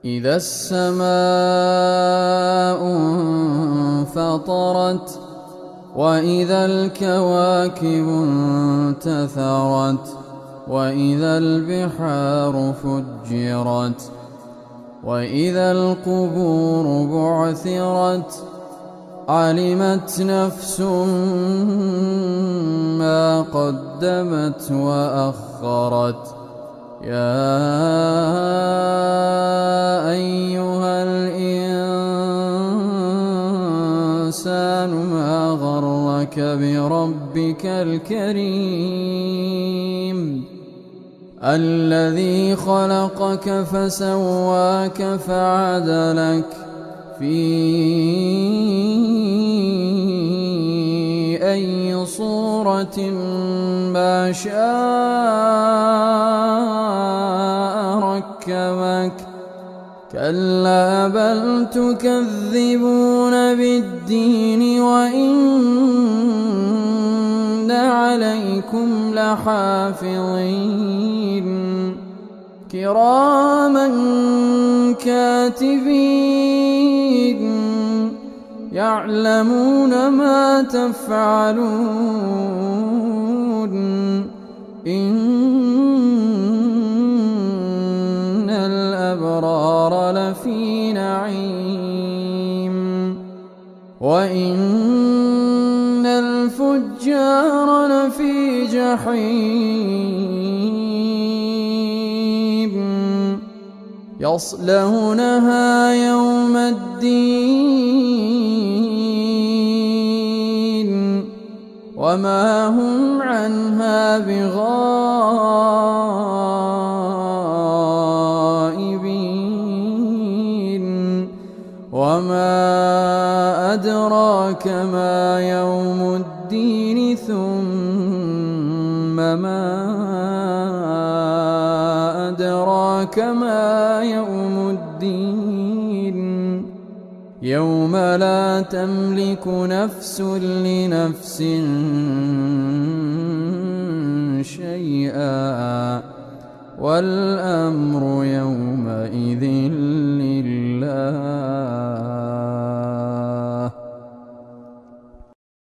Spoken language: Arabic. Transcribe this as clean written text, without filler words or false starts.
إذا السماء انفطرت وإذا الكواكب انتثرت وإذا البحار فجرت وإذا القبور بعثرت علمت نفس ما قدمت وأخرت يا أيها الإنسان ما غرك بربك الكريم الذي خلقك فسواك فعدلك في أي صورة ما شاء ركبك كلا بل تكذبون بالدين وإن عليكم لحافظين كراما كاتبين يعلمون ما تفعلون إن الأبرار لفي نعيم وإن الفجار لفي جحيم يصلونها يوم الدين وما هم عنها بغائبين وما أدراك ما يوم الدين ثم ما أدراك ما يوم الدين يوم لا تملك نفس لنفس شيئا والأمر يومئذ